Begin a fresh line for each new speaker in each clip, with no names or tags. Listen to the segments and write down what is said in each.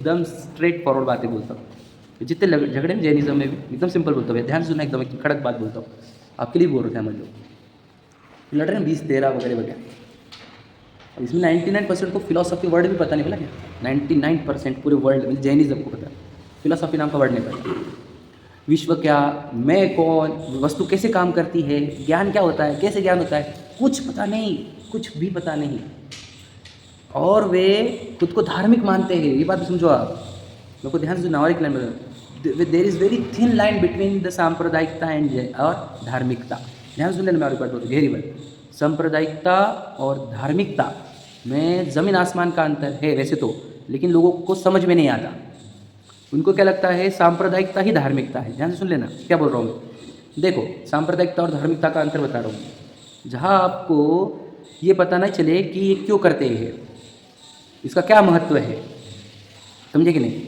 एकदम straight forward बातें बोलता हूँ। जितने झगड़े में जैनिज्म में भी एकदम सिंपल बोलता हूँ, ध्यान से सुनना, एकदम कड़क बात बोलता हूँ, आपके लिए बोल रहे थे हम लोग लड़ रहे हैं 20-13 वगैरह वगैरह। अब इसमें 99% को फिलोसॉफी वर्ड भी पता नहीं, बोला क्या 99% पूरे वर्ल्ड में जैनिज्म को पता, फिलोसॉफी नाम का वर्ड नहीं पता। विश्व क्या, मैं कौन, वस्तु कैसे काम करती है, ज्ञान क्या होता है, कैसे ज्ञान होता है, कुछ पता नहीं, कुछ भी पता नहीं। और वे खुद को धार्मिक मानते हैं। ये बात भी समझो आप, मेरे को ध्यान से सुनना। और एक लाइन में, there is very thin line between the सांप्रदायिकता एंड और धार्मिकता। ध्यान सुन लेना, मैं और एक बात बोलूँ गहरी बात। सांप्रदायिकता और धार्मिकता में ज़मीन आसमान का अंतर है वैसे तो, लेकिन लोगों को समझ में नहीं आता। उनको क्या लगता है, सांप्रदायिकता ही धार्मिकता है। ध्यान से सुन लेना क्या बोल रहा हूँ मैं। देखो, सांप्रदायिकता और धार्मिकता का अंतर बता रहा हूँ। जहाँ आपको ये पता नहीं चले कि ये क्यों करते हैं, इसका क्या महत्व है, समझे कि नहीं,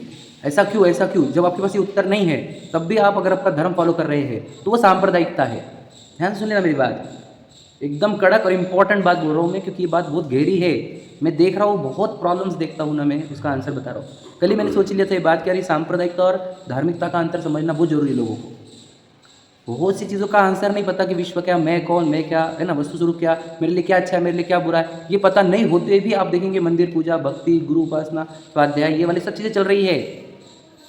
ऐसा क्यों ऐसा क्यों, जब आपके पास ये उत्तर नहीं है तब भी आप अगर आपका धर्म फॉलो कर रहे हैं तो वो सांप्रदायिकता है। ध्यान से सुन लेना मेरी बात, एकदम कड़क और इम्पॉर्टेंट बात बोल रहा हूँ मैं, क्योंकि ये बात बहुत गहरी है। मैं देख रहा हूँ, बहुत प्रॉब्लम्स देखता हूँ ना मैं, उसका आंसर बता रहा हूँ। कल ही मैंने सोच लिया था ये बात, क्या रही सांप्रदायिकता और धार्मिकता का अंतर समझना बहुत जरूरी है लोगों को। बहुत सी चीज़ों का आंसर नहीं पता कि विश्व क्या, मैं कौन, मैं क्या, है ना, वस्तु स्वरूप क्या, मेरे लिए क्या अच्छा है, मेरे लिए क्या बुरा है, ये पता नहीं होते भी आप देखेंगे मंदिर पूजा, भक्ति, गुरु उपासना, स्वाध्याय, ये वाली सब चीज़ें चल रही है।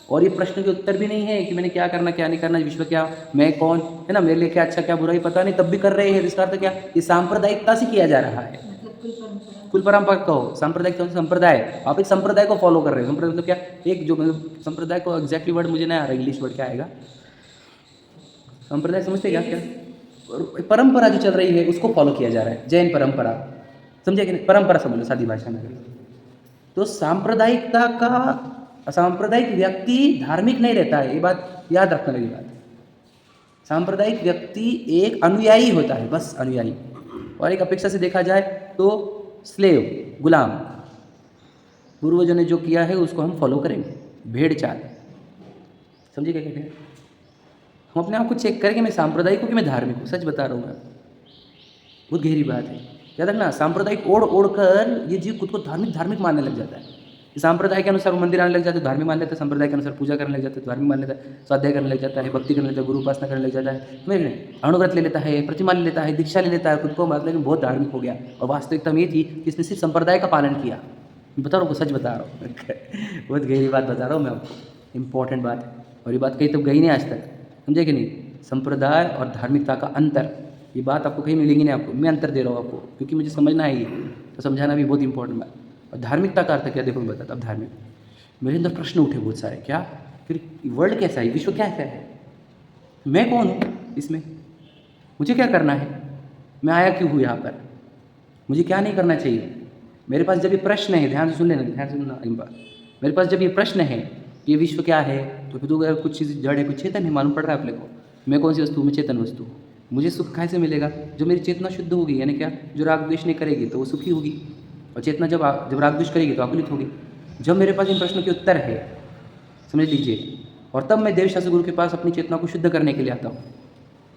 और ये प्रश्न के उत्तर भी नहीं है कि मैंने क्या करना क्या नहीं करना, विश्व क्या, मैं कौन, है ना, मेरे लिए क्या अच्छा क्या बुरा, ये पता नहीं, तब भी कर रहे हैं। इसका अर्थ क्या, ये सांप्रदायिकता से किया जा रहा है। कुल परंपरा कहो, सांप्रदायिक संप्रदाय, आप एक संप्रदाय को फॉलो कर रहे हो। संप्रदाय मतलब क्या, एक जो संप्रदाय को एग्जैक्टली वर्ड मुझे नहीं आ रहा, इंग्लिश वर्ड क्या आएगा, संप्रदाय समझते क्या, क्या परंपरा जो चल रही है उसको फॉलो किया जा रहा है, जैन परंपरा, समझे कि नहीं, परंपरा समझ लो सादी भाषा में। तो सांप्रदायिकता का, सांप्रदायिक व्यक्ति धार्मिक नहीं रहता है, ये बात याद रखना मेरी बात। सांप्रदायिक व्यक्ति एक अनुयायी होता है, बस अनुयायी, और एक अपेक्षा से देखा जाए तो स्लेव, गुलाम। पूर्वजों ने जो किया है उसको हम फॉलो करेंगे, भेड़ चाल, समझे क्या कहते हैं। हम अपने आप को चेक करेंगे, मैं सांप्रदायिक हूँ कि मैं धार्मिक हूँ, सच बता रहा हूँ मैं, बहुत गहरी बात है। याद रखना, सांप्रदायिक ओढ़ कर ये जीव खुद को धार्मिक मानने लग जाता है। सांप्रदाय के अनुसार मंदिर आने लग जाता है, धार्मिक मान लेता है, संप्रदाय के अनुसार पूजा करने लग जाता है, धार्मिक मान लेता है, स्वाध्याय करने लग जाता है, भक्ति करने लगता है, गुरु उपासना करने लग जाता है, मेरे अणुव्रत ले लेता है, प्रतिमा ले लेता है, दीक्षा ले लेता है, खुद को मतलब लेकिन बहुत धार्मिक हो गया। और वास्तविकता में ये थी कि इसने सिर्फ संप्रदाय का पालन किया। बता रहा हूँ, सच बता रहा हूँ बहुत गहरी बात बता रहा हूँ मैं आपको, इंपॉर्टेंट बात है। और ये बात कहीं तो गई नहीं आज तक, समझे कि नहीं। संप्रदाय और धार्मिकता का अंतर, ये बात आपको कहीं मिलेगी नहीं, आपको मैं अंतर दे रहा हूँ आपको, क्योंकि मुझे समझना है ये, तो समझाना भी बहुत इंपॉर्टेंट बात। और धार्मिकता का अर्थ क्या, देखो मैं बताता। अब धार्मिक, मेरे अंदर प्रश्न उठे बहुत सारे, क्या फिर वर्ल्ड कैसा है, विश्व क्या है, मैं कौन हूँ इसमें, मुझे क्या करना है, मैं आया क्यों हूँ यहाँ पर, मुझे क्या नहीं करना चाहिए। मेरे पास जब ये प्रश्न है, ध्यान से सुन लेना, ध्यान से सुनना इन बात, मेरे पास जब ये प्रश्न है कि ये विश्व क्या है, तो फिर तो अगर कुछ चीज़ जड़ है, कुछ चेतन है, मालूम पड़ रहा है अपने को। मैं कौन सी वस्तु हूँ, मैं चेतन वस्तु हूँ। मुझे सुख कैसे मिलेगा, जो मेरी चेतना शुद्ध होगी, यानी क्या, जो राग द्वेष नहीं करेगी तो वो सुखी होगी, और चेतना जब राग द्वेष करेगी तो आकुलित होगी। जब मेरे पास इन प्रश्नों के उत्तर है, समझ लीजिए, और तब मैं देवशास्त्र गुरु के पास अपनी चेतना को शुद्ध करने के लिए आता हूँ।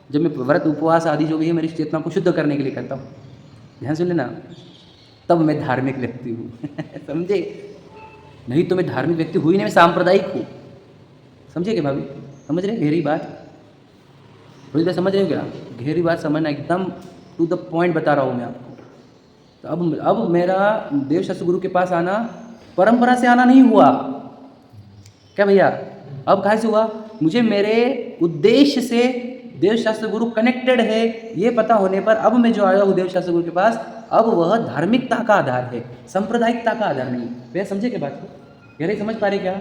जब मैं व्रत उपवास आदि जो भी है मेरी चेतना को शुद्ध करने के लिए करता हूँ, ध्यान सुन लेना, तब मैं धार्मिक व्यक्ति हूँ समझे, नहीं तो मैं धार्मिक व्यक्ति हुई नहीं, मैं सांप्रदायिक हूँ। समझे क्या भाभी, समझ रहे गहरी बात, थोड़ी देर समझ रहे हो क्या, गहरी बात समझना, एकदम टू द पॉइंट बता रहा हूँ मैं आपको। तो अब मेरा देवशास्त्र गुरु के पास आना परंपरा से आना नहीं हुआ, क्या भैया, अब कहाँ से हुआ, मुझे मेरे उद्देश्य से देवशास्त्र गुरु कनेक्टेड है ये पता होने पर अब मैं जो आया हूँ देवशास्त्र गुरु के पास, अब वह धार्मिकता का आधार है, सांप्रदायिकता का आधार नहीं। भैया समझे क्या बात को, गहरे समझ पा रहे क्या।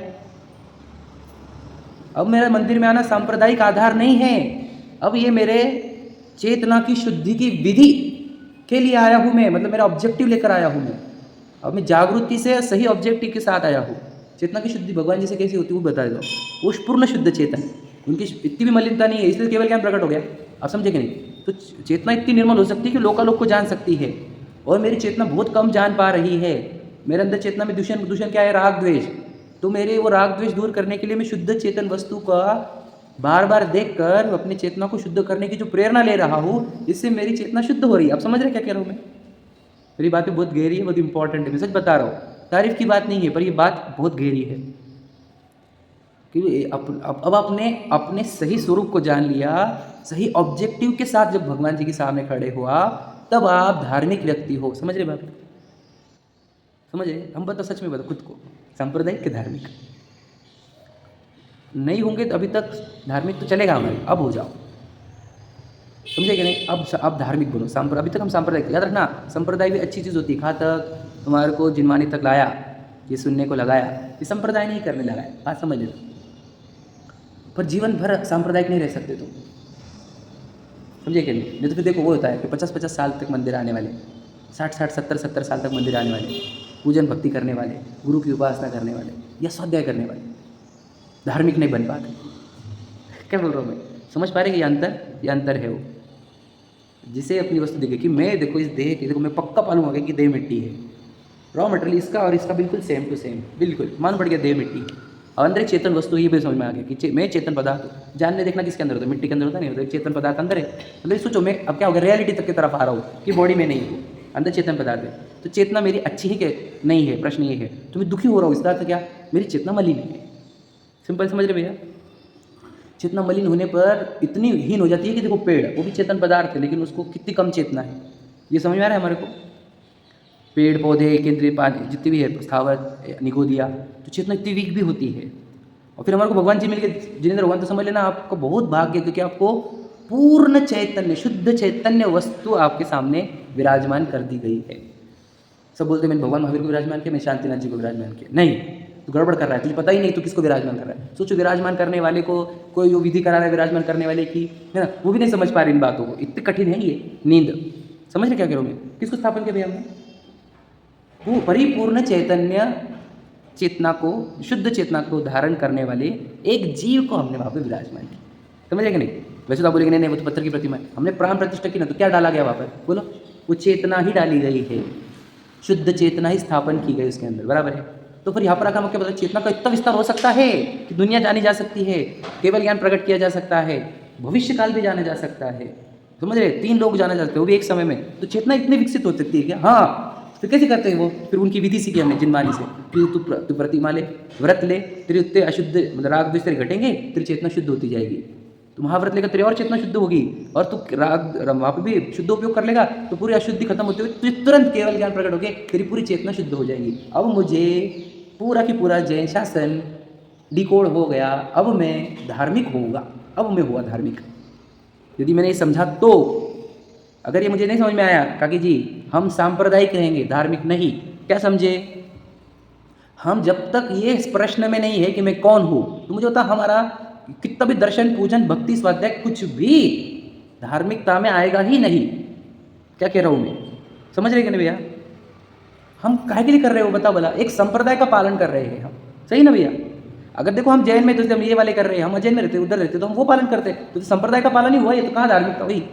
अब मेरा मंदिर में आना सांप्रदायिक आधार नहीं है, अब ये मेरे चेतना की शुद्धि की विधि के लिए आया हूँ मैं, मतलब मेरा ऑब्जेक्टिव लेकर आया हूँ मैं। अब मैं जागृति से सही ऑब्जेक्टिव के साथ आया हूँ। चेतना की शुद्धि भगवान जी से कैसी होती है वो बता दो, वो पूर्ण शुद्ध चेतन, उनकी इतनी भी मलिनता नहीं है, इसलिए केवल ज्ञान प्रकट हो गया। आप समझे कि नहीं, तो चेतना इतनी निर्मल हो सकती है कि लोकालोक को जान सकती है, और मेरी चेतना बहुत कम जान पा रही है। मेरे अंदर चेतना में दूषण क्या है, राग द्वेष, तो मेरे वो राग द्वेष दूर करने के लिए मैं शुद्ध चेतन वस्तु का बार बार देखकर अपनी चेतना को शुद्ध करने की जो प्रेरणा ले रहा हूँ, इससे मेरी चेतना शुद्ध हो रही है। आप समझ रहे क्या कह रहा हूँ मैं, मेरी बातें बहुत गहरी है, बहुत इंपॉर्टेंट है, मैं सच बता रहा हूँ, तारीफ की बात नहीं है, पर ये बात बहुत गहरी है। कि अब आपने अपने सही स्वरूप को जान लिया, सही ऑब्जेक्टिव के साथ जब भगवान जी के सामने खड़े हुआ, तब आप धार्मिक व्यक्ति हो। समझ रहे बात? समझ रहे? हम बता, सच में बता खुद को, सांप्रदायिक के धार्मिक नहीं होंगे तो अभी तक धार्मिक तो चलेगा हमारे, अब हो जाओ। समझे कि नहीं? अब धार्मिक बनो। अभी तक हम सांप्रदायिक, याद रखना संप्रदाय भी अच्छी चीज़ होती है। कहाँ तक? तुम्हारे को जिनवानी तक लाया, ये सुनने को लगाया, ये संप्रदाय नहीं करने लगा है, बात समझ लेना। पर जीवन भर सांप्रदायिक नहीं रह सकते तुम, समझे कि नहीं? नहीं तो फिर देखो वो होता है कि 50-50 साल तक मंदिर आने वाले, 60-60, 70-70 साल तक मंदिर आने वाले, पूजन भक्ति करने वाले, गुरु की उपासना करने वाले या स्वाध्याय करने वाले, धार्मिक नहीं बन पाते। क्या बोल रहा हूँ मैं? समझ पा रहे कि ये अंतर है वो, जिसे अपनी वस्तु देखे कि मैं देखो इस देह की, देखो मैं पक्का पालूंगा कि देह मिट्टी है, रॉ मटेरियल इसका और इसका बिल्कुल सेम टू सेम, बिल्कुल मालूम पड़ गया देह मिट्टी। और अंदर एक चेतन वस्तु, ये भी समझ में आ गया कि मैं चेतन पदार्थ। जानने देखना किसके अंदर होता है? मिट्टी के अंदर होता नहीं होता, एक चेतन पदार्थ अंदर है। मतलब सोचो मैं अब क्या हो गया, रियलिटी तक की तरफ आ रहा हूँ कि बॉडी में नहीं हूँ, अंदर चेतन पदार्थ है। तो चेतना मेरी अच्छी है कि नहीं है? प्रश्न ये है। तो मैं दुखी हो रहा हूँ, इसका अर्थ क्या? मेरी चेतना मलिन है। सिंपल समझ रहे भैया? चेतना मलिन होने पर इतनी हीन हो जाती है कि देखो पेड़, वो भी चेतन पदार्थ है, लेकिन उसको कितनी कम चेतना है। ये समझ में आ रहा है हमारे को? पेड़ पौधे, केंद्रीय पानी, जितनी भी है स्थावर, निगोदिया, तो चेतना इतनी वीक भी होती है। और फिर हमारे को भगवान जी मिलके जिनेंद्र भगवान, तो समझ लेना आपको बहुत भाग्य, क्योंकि आपको पूर्ण चैतन्य, शुद्ध चैतन्य वस्तु आपके सामने विराजमान कर दी गई है। सब बोलते हैं मैंने भगवान महावीर को विराजमान किया, मैं शांतिनाथ जी को विराजमान किया। नहीं, तो गड़बड़ कर रहा है, तुझे पता ही नहीं तो किसको विराजमान कर रहा है। सोचो विराजमान करने वाले को कोई जो विधि करा रहा है विराजमान करने वाले की, है ना, वो भी नहीं समझ पा रहे इन बातों को। इतनी कठिन है ये नींद। समझ रहे क्या कह रहा हूँ मैं? किसको स्थापन किया भैया हमने? वो परिपूर्ण चैतन्य चेतना को, शुद्ध चेतना को धारण करने वाले एक जीव को हमने वहाँ पे विराजमान किया। समझे कि नहीं? वैसे तो आप बोलेंगे नहीं वो तो पत्थर की प्रतिमा है, हमने प्राण प्रतिष्ठा की ना, तो क्या डाला गया वहाँ पर? बोलो, वो चेतना ही डाली गई है, शुद्ध चेतना ही स्थापन की गई उसके अंदर, बराबर है। तो फिर यहाँ पर आकर क्या पता, चेतना का इतना विस्तार हो सकता है कि दुनिया जानी जा सकती है, केवल ज्ञान प्रकट किया जा सकता है, भविष्य काल भी जाना जा सकता है। समझ रहे? 3 लोग जाना जा सकते हैं, वो भी एक समय में। तो चेतना इतनी विकसित हो सकती है क्या? हाँ। फिर कैसे करते हैं वो? फिर उनकी विधि सीखी हमने जिनवानी से कि तू प्रतिमा ले, व्रत ले, तेरे उत्ते अशुद्ध मतलब राग द्वेष तेरे घटेंगे, तेरी चेतना शुद्ध होती जाएगी। तो महाव्रत लेकर तेरी और चेतना शुद्ध होगी, और तू राग वहाँ पे भी शुद्ध उपयोग कर लेगा तो पूरी अशुद्धि खत्म होते हुए तुझे तुरंत केवल ज्ञान प्रकट होके तेरी पूरी चेतना शुद्ध हो जाएगी। अब मुझे पूरा की पूरा जैन शासन डिकोड हो गया, अब मैं धार्मिक होऊंगा, अब मैं हुआ धार्मिक। यदि मैंने ये समझा तो, अगर ये मुझे नहीं समझ में आया काकी जी, हम सांप्रदायिक रहेंगे, धार्मिक नहीं। क्या समझे? हम जब तक ये इस प्रश्न में नहीं है कि मैं कौन हूँ, तो मुझे होता हमारा कितना भी दर्शन, पूजन, भक्ति, स्वाध्याय कुछ भी धार्मिकता में आएगा ही नहीं। क्या कह रहा हूँ मैं? समझ रहे कि नहीं भैया? हम काहे के लिए कर रहे हो बताओ भला? एक संप्रदाय का पालन कर रहे हैं हम, सही ना भैया? अगर देखो हम जैन में तो हम ये वाले कर रहे हैं, हम अजैन में रहते, उधर रहते तो हम वो पालन करते, तो संप्रदाय का पालन ही हुआ, ये तो कहाँ धार्मिकता हुई?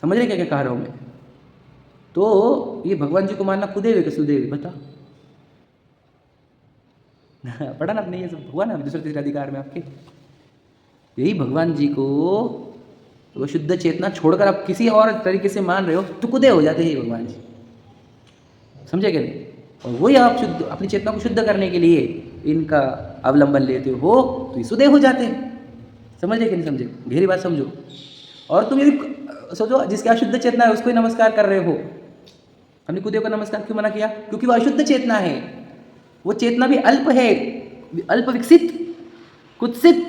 समझ रहे क्या क्या कह रहा हूँ मैं? तो ये भगवान जी को मानना खुदेव है कि सुदेव है? बता। पढ़ा ना आपने? ये सब हुआ ना दूसरे तीसरे अधिकार में आपके। यही भगवान जी को वो शुद्ध चेतना छोड़कर आप किसी और तरीके से मान रहे हो तो खुदे हो जाते हैं भगवान जी। समझे क्या नहीं? और वही आप शुद्ध अपनी चेतना को शुद्ध करने के लिए इनका अवलंबन लेते हो तो ये सुदेव हो जाते हैं। समझे कि नहीं समझे? गहरी बात समझो। और तुम यदि सोचो जिसकी अशुद्ध चेतना है उसको ही नमस्कार कर रहे हो। हमने खुदेव का नमस्कार क्यों मना किया? क्योंकि वो अशुद्ध चेतना है, वो चेतना भी अल्प है, अल्प विकसित, कुत्सित,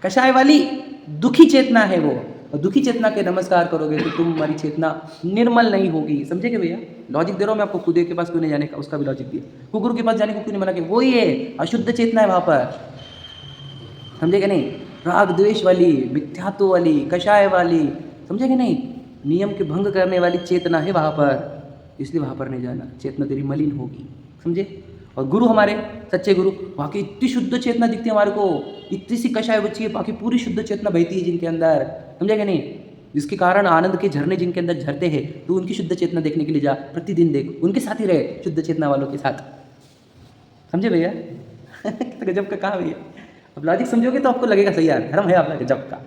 कषाय वाली दुखी चेतना है वो। और दुखी चेतना के नमस्कार करोगे तो तुम्हारी चेतना निर्मल नहीं होगी। समझे क्या भैया? लॉजिक दे रहा हूँ मैं आपको। खुदेव के पास क्यों नहीं जाने का, उसका भी लॉजिक दिया। कुकुर के पास जाने को क्यों नहीं मना किया? वही है, अशुद्ध चेतना है वहाँ पर। समझे क्या नहीं? राग द्वेष वाली, मिथ्यात्व वाली, कषाय वाली, समझे कि नहीं? नियम के भंग करने वाली चेतना है वहाँ पर, इसलिए वहाँ पर नहीं जाना, चेतना तेरी मलिन होगी। समझे? और गुरु हमारे सच्चे गुरु, वहाँ की इतनी शुद्ध चेतना दिखती है हमारे को, इतनी सी कषाय बची है, बाकी पूरी शुद्ध चेतना बहती है जिनके अंदर। समझे क्या नहीं? जिसके कारण आनंद के झरने जिनके अंदर झरते हैं, तो उनकी शुद्ध चेतना देखने के लिए जा, प्रतिदिन देख, उनके साथ ही रहे, शुद्ध चेतना वालों के साथ। समझे भैया? कितना गजब का कहा भैया। अब लॉजिक समझोगे तो आपको लगेगा सही यार, धर्म है अपना गजब का।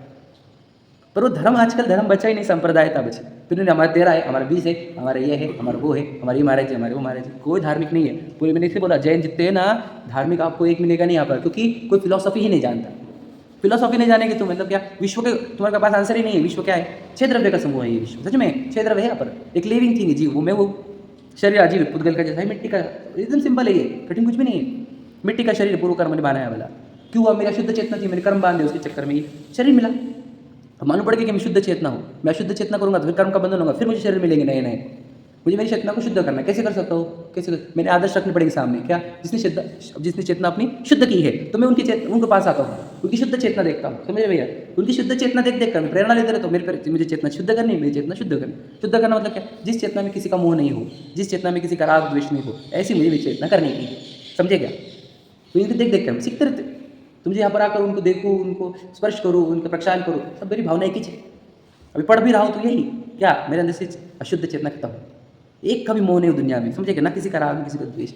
पर वो धर्म आजकल धर्म बचा ही नहीं, संप्रदायता बचे। फिर उन्होंने हमारा 13 है, हमारा 20 है, हमारा ये है, हमारा वो है, हमारी ये महाराज है, हमारे वो महाराज है। कोई धार्मिक नहीं है पूरे। मैंने इससे बोला जैन जितने हैं ना धार्मिक आपको एक मिलेगा नहीं यहाँ पर, क्योंकि कोई फिलॉसफी ही नहीं जानता। फिलॉसफी नहीं जानेगी तो मतलब क्या, विश्व के तुम्हारे पास आंसर ही नहीं है। विश्व क्या है? 6 द्रव्य का समूह है ये विश्व। सच में 6 द्रव्य है यहाँ पर, एक लिविंग थिंग है जीव। वो मैं वो शरीर अजीब पुद्गल का जैसा है, मिट्टी का, एकदम सिंपल है ये, कठिन कुछ भी नहीं है। मिट्टी का शरीर पूर्व कर्म ने बनाया वाला। क्यों हुआ? मेरा शुद्ध चेतना थी, मैंने कर्म बांध दिया, उसके चक्कर में ये शरीर मिला। अब मालूम पड़ गया कि मैं शुद्ध चेतना हूँ, मैं अशुद्ध चेतना करूँगा तो फिर कर्म का बंधन होगा, फिर मुझे शरीर मिलेंगे नए नए। मुझे मेरी चेतना को शुद्ध करना है, कैसे कर सकता हूँ? कैसे मेरे आदर्श रखने पड़ेंगे सामने। क्या? जिसने चेतना अपनी शुद्ध की है तो मैं उनके पास आता हूँ, उनकी शुद्ध चेतना देखता हूँ। समझे भैया? उनकी शुद्ध चेतना देख कर मैं प्रेरणा लेते रहता हूँ। मुझे चेतना शुद्ध करनी है, मेरी चेतना शुद्ध करनी। शुद्ध करना मतलब क्या? जिस चेतना में किसी का मोह नहीं हो, जिस चेतना में किसी का राग द्वेष नहीं हो, ऐसी मुझे मेरी चेतना करनी है। समझे क्या? तो इनके देख कर सीखते रहते। तुम मुझे यहाँ पर आकर उनको देखो, उनको स्पर्श करो, उनका प्रक्षालन करो, सब मेरी भावना एक ही है। अभी पढ़ भी रहा हूँ तो यही क्या मेरे अंदर से अशुद्ध चेतना करता हूँ। एक का भी मोह नहीं हो दुनिया में। समझे क्या? ना किसी का राग, ना किसी का द्वेष।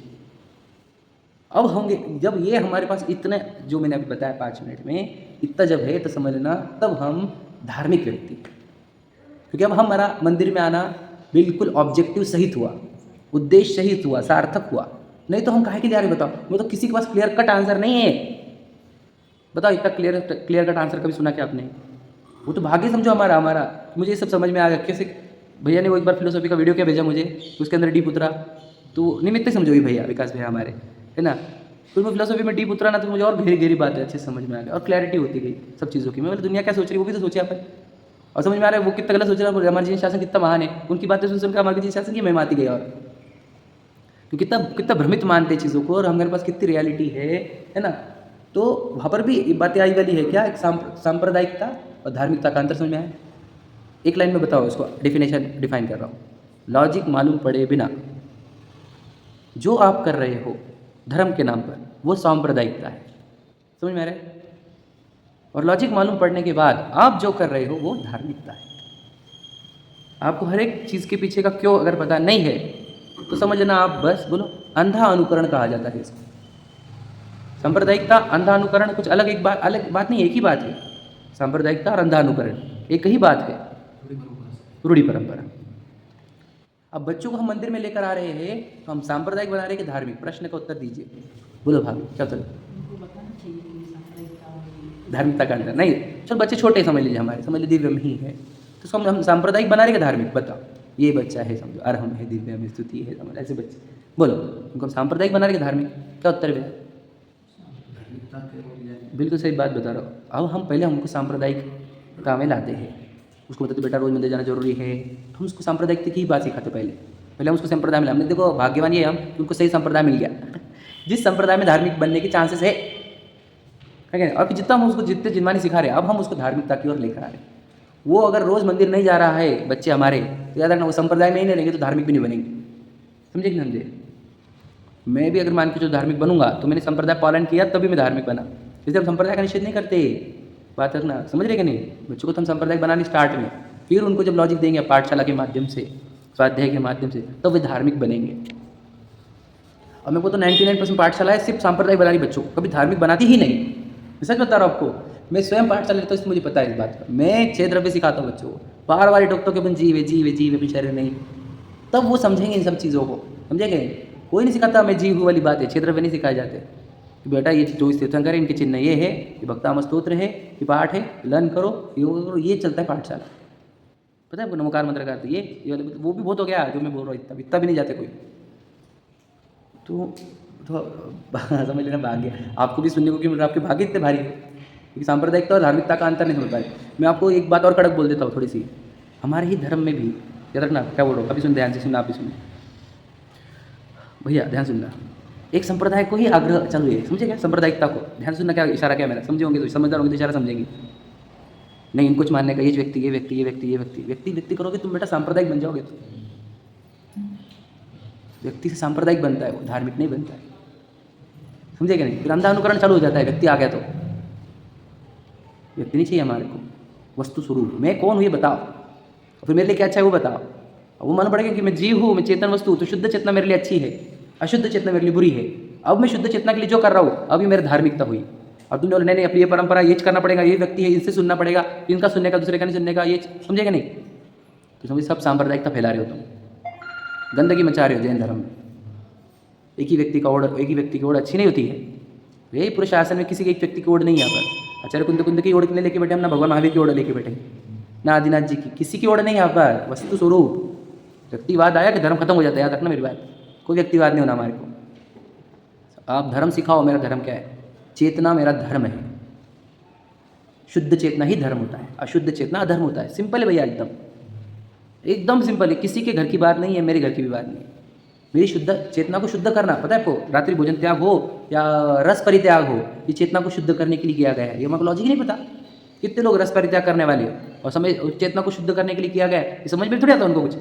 अब होंगे जब ये हमारे पास इतने, जो मैंने अभी बताया 5 मिनट में, इतना जब है तो समझ लेना तब हम धार्मिक व्यक्ति। क्योंकि अब हमारा मंदिर में आना बिल्कुल ऑब्जेक्टिव सहित हुआ, उद्देश्य सहित हुआ, सार्थक हुआ। नहीं तो हम काहे के लिए आ रहे बताओ? वो तो किसी के पास क्लियर कट आंसर नहीं है। बताओ इतना क्लियर कट आंसर कभी सुना क्या आपने? वो तो भाग्य समझो हमारा। मुझे ये सब समझ में आ गया कैसे। भैया ने वो एक बार फिलोसॉफी का वीडियो क्या भेजा मुझे, उसके अंदर डीप उतरा, तो निमित्त समझो ही भैया, विकास भैया हमारे, है ना। तो मैं फिलोसॉफी में डीप उतरा ना तो मुझे और गहरी बात है अच्छे समझ में आ गया और क्लैरिटी होती गई सब चीज़ों की। मैं बोले दुनिया क्या सोच रही है वो भी तो सोचे अपन, और समझ में आ रहा है वो कितना गलत सोच रहा है। हमारे जीवन शासन कितना महान है, उनकी बातें सुनकर हमारे जीवन शासन की महिमा आती गई। और तो कितना भ्रमित मानते चीज़ों को, और हमारे पास कितनी रियलिटी है ना। तो वहाँ पर भी ये बातें आई वाली है क्या, एक सांप्रदायिकता और धार्मिकता का अंतर समझ में आया। एक लाइन में बताओ इसको, डिफाइन कर रहा हूँ। लॉजिक मालूम पड़े बिना जो आप कर रहे हो धर्म के नाम पर, वो सांप्रदायिकता है। समझ में आ रहा है? और लॉजिक मालूम पड़ने के बाद आप जो कर रहे हो वो धार्मिकता है। आपको हर एक चीज़ के पीछे का क्यों अगर पता नहीं है तो समझ लेना आप बस बोलो अंधा अनुकरण कहा जाता है इसको। सांप्रदायिकता, अंधा अनुकरण कुछ अलग बात नहीं, एक ही बात है। सांप्रदायिकता और अंधा अनुकरण एक ही बात है, रूढ़ी परंपरा। अब बच्चों को हम मंदिर में लेकर आ रहे हैं तो हम सांप्रदायिक बना रहे हैं कि धार्मिक? प्रश्न का उत्तर दीजिए, बोलो भाभी क्या चलो। धार्मिकता का अंतर नहीं, चलो बच्चे छोटे समझ लीजिए, हमारे समझ लीजिए दिव्य में ही है तो हम सांप्रदायिक बना रहे हैं कि धार्मिक? बताओ। ये बच्चा है समझो, अरहम है, दिव्य में स्तुति है, समझ ऐसे बच्चे बोलो उनको हम सांप्रदायिक बना रहे हैं कि धार्मिक? क्या उत्तर है? बिल्कुल सही बात बता रहा हूँ। अब हम पहले हमको सांप्रदायिकता में लाते हैं, उसको बताते बेटा रोज मंदिर जाना जरूरी है, तो हम उसको सांप्रदायिकता की बात सिखाते। पहले हम उसको संप्रदाय में, हमने देखो भाग्यवान ये हम कि उनको सही संप्रदाय मिल गया जिस संप्रदाय में धार्मिक बनने के चांसेस है। और जितना हम उसको जितने जिनमानी सिखा रहे हैं, अब हम उसको धार्मिकता की ओर लेकर आ रहे हैं। वो अगर रोज़ मंदिर नहीं जा रहा है बच्चे हमारे, तो याद रखना वो संप्रदाय में ही नहीं रहेंगे तो धार्मिक भी नहीं बनेंगे। समझे कि नहीं समझे? मैं भी अगर मान के जो धार्मिक बनूंगा तो मैंने संप्रदाय पालन किया तभी मैं धार्मिक बना। इसलिए हम संप्रदाय का निषेध नहीं करते, बात रखना। समझ रहे कि नहीं? बच्चों को तो हम संप्रदाय बनाने स्टार्ट में, फिर उनको जब लॉजिक देंगे पाठशाला के माध्यम से, स्वाध्याय के माध्यम से, तब वे धार्मिक बनेंगे। और मेरे को तो 99% पाठशाला है सिर्फ सांप्रदायिक बनानी बच्चों को, कभी धार्मिक बनाती ही नहीं। मैं सच बता रहा हूँ आपको, मैं स्वयं पाठशाला लेता हूँ इसलिए मुझे पता है इस बात का। मैं 6 द्रव्य सिखाता हूँ बच्चों को, बार बार टोकता हूँ कि अपन जीव है अपनी शरीर नहीं, तब वो समझेंगे इन सब चीज़ों को। समझेंगे? कोई नहीं सिखाता मैं जीव हूँ वाली बात है, 6 द्रव्य नहीं सिखाए जाते कि बेटा ये 24 तीर्थंकर है, इनके चिन्ह ये है, ये भक्ताम स्तोत्र है, ये पाठ है, लन करो, योग करो, ये चलता है पाठशाला। पता है आपको नमकार मंत्र का ये वो भी बहुत हो गया जो मैं बोल रहा हूँ, इतना भी नहीं जाते कोई। तो समझ लेना भाग्य आपको भी सुनने को क्यों मिल रहा है, आपके भाग्य इतने भारी है क्योंकि सांप्रदायिकता और धार्मिकता का अंतर नहीं समझ पाए। मैं आपको एक बात और कड़क बोल देता हूँ थोड़ी सी, हमारे ही धर्म में भी, याद रखना क्या बोल रहा हूँ, अभी सुन ध्यान से सुनना, आप भी सुनो भैया ध्यान सुनना। एक संप्रदाय को ही आग्रह चालू है, समझे क्या? सांप्रदायिकता को ध्यान सुनना, क्या इशारा क्या मेरा, समझे होंगे तो समझदार होंगे तो इशारा समझेंगे। नहीं इनको कुछ मानने का, ये व्यक्ति करोगे तुम बेटा सांप्रदायिक बन जाओगे। तो व्यक्ति से सांप्रदायिक बनता है, वो धार्मिक नहीं बनता है। समझे क्या नहीं? फिर अंधा अनुकरण चालू हो जाता है, व्यक्ति आ गया तो व्यक्ति नहीं चाहिए हमारे को, वस्तु स्वरूप। मैं कौन हूँ ये बताओ, फिर मेरे लिए क्या अच्छा है वो बताओ। वो मालूम पड़ेगा कि मैं जीव हूँ, मैं चेतन वस्तु, तो शुद्ध चेतना मेरे लिए अच्छी है, अशुद्ध चेतना मेरे लिए बुरी है। अब मैं शुद्ध चेतना के लिए जो कर रहा हूँ अभी मेरी धार्मिकता हुई। अब तुमने बोला नहीं अपनी ये परंपरा ये करना पड़ेगा, ये व्यक्ति है इनसे सुनना पड़ेगा, इनका सुनने का दूसरे का नहीं सुनने का, ये समझेगा नहीं? तो समझ सब सांप्रदायिकता फैला रहे हो तुम, गंदगी मचा रहे हो जैन धर्म में। एक ही व्यक्ति की ओर अच्छी नहीं होती है। यही पूरे शासन में किसी के एक व्यक्ति की ओर नहीं यहाँ पर। आचार्य कुंद की ओर लेके बैठे हम, ना भगवान महावीर की ओर लेके बैठे, ना आदिनाथ जी की, किसी की ओर नहीं यहाँ पर। वस्तु स्वरूप व्यक्तिवाद आया कि धर्म खत्म हो जाता है। याद रखना मेरी बात, कोई व्यक्तिवाद नहीं होना हमारे को। आप धर्म सिखाओ, मेरा धर्म क्या है? चेतना मेरा धर्म है। शुद्ध चेतना ही धर्म होता है, अशुद्ध चेतना अधर्म होता है। सिंपल है भैया, एकदम सिंपल है। किसी के घर की बात नहीं है, मेरे घर की भी बात नहीं है। मेरी शुद्ध चेतना को शुद्ध करना, पता है आपको, रात्रि भोजन त्याग हो या रस परित्याग हो, ये चेतना को शुद्ध करने के लिए किया गया है। ये हमको लॉजिक नहीं पता। कितने लोग रस परित्याग करने वाले और समझ चेतना को शुद्ध करने के लिए किया गया है, ये समझ में थोड़ी आता उनको कुछ।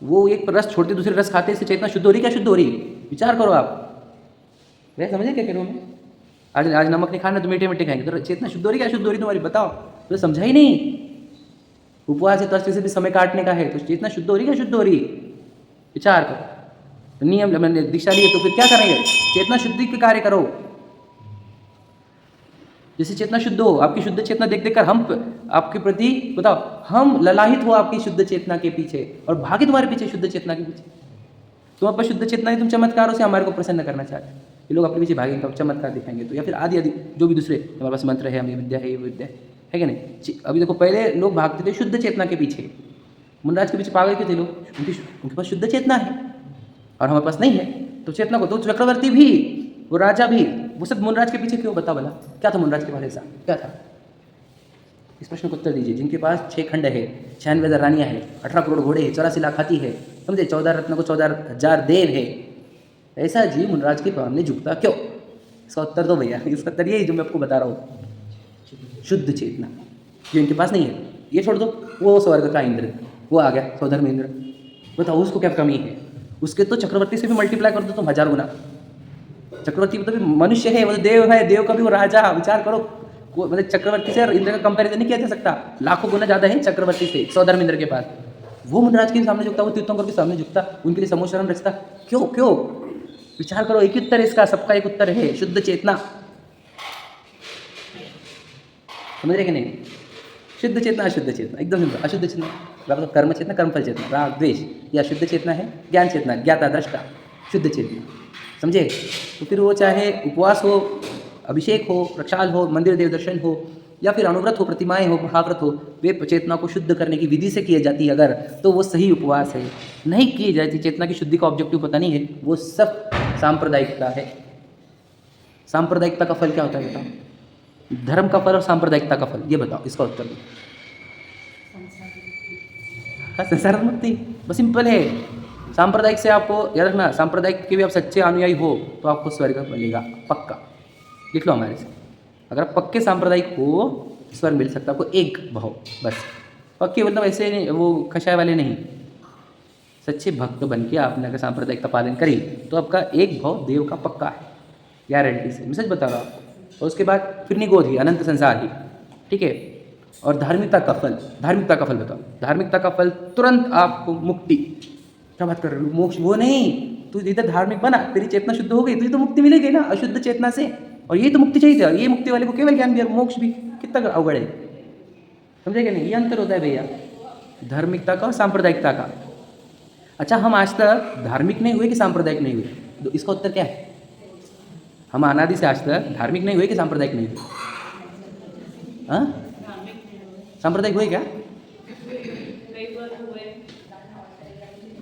वो एक रस छोड़ते दूसरे रस खाते, इससे चेतना शुद्ध हो रही क्या शुद्ध हो रही? विचार करो आप। वह समझे क्या कह रहा हूँ मैं? आज नमक नहीं खाना तो मीठे मीठे खाएंगे, तो चेतना शुद्ध हो रही क्या शुद्ध हो रही तुम्हारी? बताओ तो, समझा ही नहीं। उपवास है तो अच्छे से भी समय काटने का है, तो चेतना शुद्ध हो रही क्या शुद्ध हो रही? विचार करो। तो नियम मैंने दीक्षा ली है तो फिर क्या करेंगे? चेतना शुद्धि के कार्य करो। जैसे चेतना शुद्ध हो, आपकी शुद्ध चेतना देख देख कर हम आपके प्रति, बताओ, हम ललाहित हो आपकी शुद्ध चेतना के पीछे और भागे तुम्हारे पीछे शुद्ध चेतना के पीछे। तुम अपना शुद्ध चेतना है, तुम चमत्कारों से हमारे को प्रसन्न करना चाहते हैं। ये लोग अपने पीछे भागेंगे, चमत्कार दिखाएंगे तो, या फिर आदि आदि जो भी दूसरे हमारे पास मंत्र है, हमें विद्या है, ये विद्या है कि नहीं। अभी देखो, पहले लोग भागते थे शुद्ध चेतना के पीछे। मुनराज के पीछे पागल क्यों थे लोग? उनके पास शुद्ध चेतना है और हमारे पास नहीं है। तो चेतना को, तो चक्रवर्ती भी, वो राजा भी, वो सब मुनराज के पीछे क्यों? बताओ भला, क्या था मुनराज के पास ऐसा? क्या था? इस प्रश्न को उत्तर दीजिए। जिनके पास 6 खंड है, 96,000 रानियाँ हैं, 18 करोड़ घोड़े हैं, 84 लाख हाथी है, समझे, 14 रत्न को 14,000 देव है, ऐसा जीव मुनराज के सामने झुकता क्यों? इसका उत्तर दो भैया। इसका उत्तर यही जो मैं आपको बता रहा हूँ, शुद्ध चेतना जो इनके पास नहीं है। ये छोड़ दो, वो स्वर्ग का इंद्र, वो आ गया सौधर्म इंद्र, बताओ उसको क्या कमी है? उसके तो चक्रवर्ती से भी मल्टीप्लाई कर दो तुम 1000 गुना। चक्रवर्ती मतलब मनुष्य है, वो देव है, देव का भी वो राजा। विचार करो, मतलब चक्रवर्ती से इंद्र का कंपैरिजन नहीं किया जा सकता। लाखों गुना ज़्यादा है चक्रवर्ती से, सौधर्म इंद्र के पास। वो मुनराज के सामने झुकता, वो तीर्थंकर के सामने झुकता, उनके लिए समोशरण रचता क्यों? क्यों? विचार करो। एक ही उत्तर है इसका, सबका एक उत्तर है, शुद्ध चेतना। समझ रहे कि नहीं? शुद्ध चेतना, अशुद्ध चेतना, एकदम सिंपल। अशुद्ध चेतना मतलब कर्म चेतना, कर्मफल चेतना, राग द्वेष। या शुद्ध चेतना है ज्ञान चेतना, ज्ञाता दृष्टा, शुद्ध चेतना। समझे? तो फिर वो चाहे उपवास हो, अभिषेक हो, प्रक्षाल हो, मंदिर देव दर्शन हो, या फिर अनुव्रत हो, प्रतिमाएं हो, महाव्रत हो, वे चेतना को शुद्ध करने की विधि से किए जाती है अगर, तो वो सही उपवास है। नहीं की जाती, चेतना की शुद्धि का ऑब्जेक्टिव पता नहीं है, वो सब सांप्रदायिकता है। सांप्रदायिकता का फल क्या होता है बताओ? धर्म का फल और सांप्रदायिकता का फल, ये बताओ, इसका उत्तर दो। संसार मुक्ति, बस सिंपल है। सांप्रदायिक से आपको याद रखना, सांप्रदायिक के भी आप सच्चे अनुयायी हो तो आपको स्वर्ग मिलेगा पक्का। लिख लो हमारे से, अगर आप पक्के सांप्रदायिक हो स्वर्ग मिल सकता है आपको। एक भाव बस, पक्के मतलब ऐसे नहीं, वो कषाय वाले नहीं, सच्चे भक्त बन के आपने अगर सांप्रदायिक का पालन करी तो आपका एक भाव देव का पक्का है, गारंटी से। मैं सच बता रहा हूँ आपको। और उसके बाद फिर निगोद ही, अनंत संसार ही, ठीक है। और धार्मिकता का फल, धार्मिकता का फल बताओ। धार्मिकता का फल तुरंत आपको मुक्ति। क्या बात कर रहे हो? मोक्ष वो नहीं, तू इधर धार्मिक बना, तेरी चेतना शुद्ध हो गई, तुझे तो मुक्ति मिलेगी ना अशुद्ध चेतना से। और ये तो मुक्ति चाहिए थी, ये मुक्ति वाले को केवल ज्ञान भी और मोक्ष भी, कितना अवगढ़ है। समझे क्या नहीं? ये अंतर होता है भैया धार्मिकता का और सांप्रदायिकता का। अच्छा, हम आज तक धार्मिक नहीं हुए कि सांप्रदायिक नहीं हुए? तो इसका उत्तर क्या है? हम अनादि से आज तक धार्मिक नहीं हुए कि सांप्रदायिक नहीं हुए? हाँ, सांप्रदायिक हुए क्या?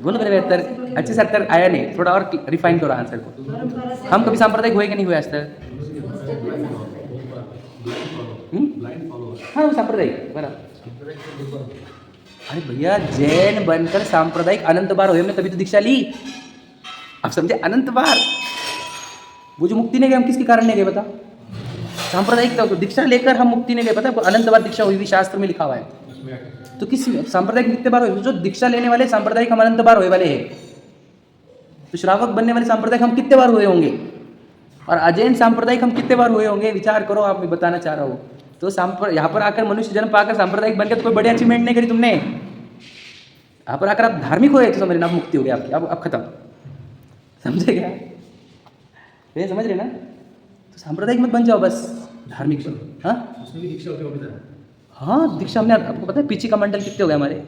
बोलो मेरे उत्तर अच्छे से उत्तर आया नहीं, थोड़ा और रिफाइन करो आंसर को। हम कभी सांप्रदायिक हुए कि नहीं हुए आज तक? हाँ, वो सांप्रदायिक बराबर। अरे भैया, जैन बनकर सांप्रदायिक अनंत बार हुए, हमने तभी तो दीक्षा ली। आप समझे? अनंत बार। वो जो मुक्ति नहीं गए, हम किसके कारण नहीं गए बता? सांप्रदायिक दीक्षा लेकर हम मुक्ति नहीं गए, पता है? अनंत बार दीक्षा हुई, शास्त्र में लिखा हुआ है। तो किस सांप्रदायिक कितने बार हुए? जो दीक्षा लेने वाले सांप्रदायिक हम अनंत बार हुए वाले हैं। तो श्रावक बनने वाले सांप्रदायिक हम कितने बार हुए होंगे? और अजैन सांप्रदायिक हम कितने बार हुए होंगे? विचार करो आप, मैं बताना चाह रहा हूँ। तो यहाँ पर आकर मनुष्य जन्म पाकर सांप्रदायिक बनकर तो कोई बड़ी अचीवमेंट नहीं करी तुमने। यहाँ पर आकर आप धार्मिक हुए तो समझ लेना, आप मुक्ति हो गई आपकी, अब खत्म। समझे क्या? ये समझ रहे ना? तो सांप्रदायिक मत बन जाओ, बस धार्मिक बनो। हाँ, हाँ दीक्षा हमने, आपको पता है पीछे का मंडल कितने हो गए हमारे?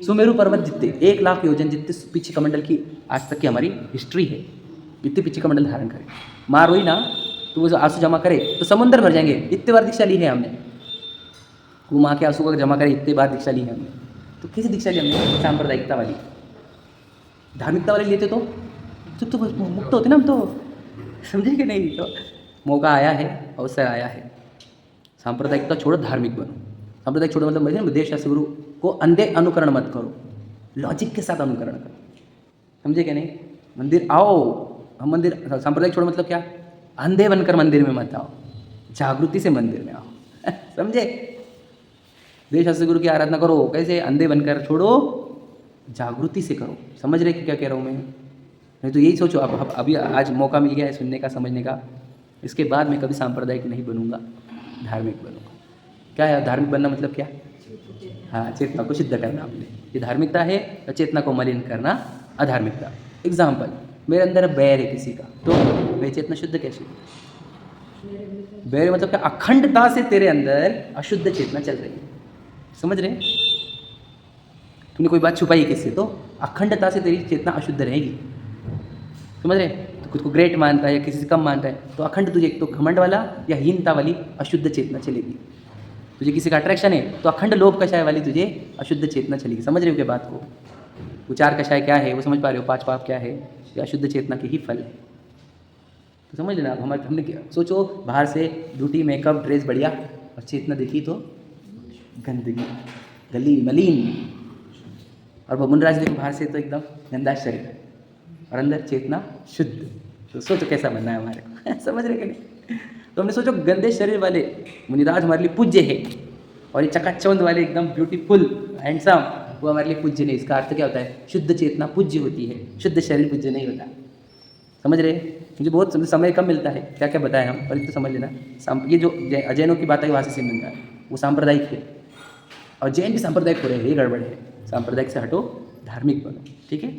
सुमेरु पर्वत जितने 1 लाख योजन जितने पीछे का मंडल की आज तक की हमारी हिस्ट्री है, इतने पीछे का मंडल धारण करे। मार हुई ना तो वो जो आंसू जमा करे तो समुंदर भर जाएंगे, इतने बार दीक्षा ली है हमने। वो माँ के आंसू को जमा करे, इतने बार दीक्षा ली है हमने। तो कैसी दीक्षा ली हमने? सांप्रदायिकता वाली। धार्मिकता वाले लेते तो मुक्त होते ना हम तो, समझे कि नहीं? तो मौका आया है, अवसर आया है, सांप्रदायिकता छोड़ो, धार्मिक बनो। सांप्रदायिक छोड़ो मतलब मुझे देश शास्त्र गुरु को अंधे अनुकरण मत करो, लॉजिक के साथ अनुकरण करो, समझे कि नहीं? मंदिर आओ, हम मंदिर, सांप्रदायिक छोड़ो मतलब क्या? अंधे बनकर मंदिर में मत आओ, जागृति से मंदिर में आओ समझे? देश शास्त्र गुरु की आराधना करो, कैसे? अंधे बनकर छोड़ो, जागृति से करो। समझ रहे कि क्या कह रहा हूँ मैं? नहीं तो यही सोचो, अब अभी आज मौका मिल गया है सुनने का, समझने का, इसके बाद मैं कभी सांप्रदायिक नहीं बनूंगा, धार्मिक बनूंगा। क्या है धार्मिक बनना मतलब? क्या? हाँ, चेतना को शुद्ध करना आपने, ये धार्मिकता है। और चेतना को मलिन करना अधार्मिकता। एग्जाम्पल, मेरे अंदर बैर है किसी का, तो वह चेतना शुद्ध कैसे? बैर मतलब क्या? अखंडता से तेरे अंदर अशुद्ध चेतना चल रही है, समझ रहे? तूने कोई बात छुपाई किससे, तो अखंडता से तेरी चेतना अशुद्ध रहेगी, समझ रहे? तो खुद को ग्रेट मानता है या किसी से कम मानता है तो अखंड तुझे, तो घमंड वाला या हीनता वाली अशुद्ध चेतना चलेगी। तुझे किसी का अट्रैक्शन है तो अखंड लोभ कषाय वाली तुझे अशुद्ध चेतना चलेगी। समझ रहे हो क्या बात को? उचार कषाय क्या है वो समझ पा रहे हो? 5 पाप क्या है? ये अशुद्ध चेतना के ही फल है। तो समझ लेना। अब हमने क्या सोचो, बाहर से ब्यूटी, मेकअप, ड्रेस बढ़िया, और चेतना देखी तो गंदगी, गली, मलिन। और मुनराज देखो बाहर से तो एकदम गंदा शरीर, और अंदर चेतना शुद्ध। तो सोचो कैसा बनना है हमारे को समझ रहे कि नहीं? तो हमने सोचो गंदे शरीर वाले मुनिराज हमारे लिए पूज्य है, और ये चकाचौंध वाले एकदम ब्यूटीफुल हैंडसम वो हमारे लिए पूज्य नहीं। इसका अर्थ क्या होता है? शुद्ध चेतना पूज्य होती है, शुद्ध शरीर पूज्य नहीं होता। समझ रहे? मुझे बहुत समय कम मिलता है, क्या क्या बताया हम, पर तो समझ लेना। ये जो अजैनों की बात है वहाँ से समझ में आए, वो सांप्रदायिक है, और जैन भी सांप्रदायिक हो रहे हैं, ये गड़बड़ है। सांप्रदायिक से हटो, धार्मिक बनो, ठीक है?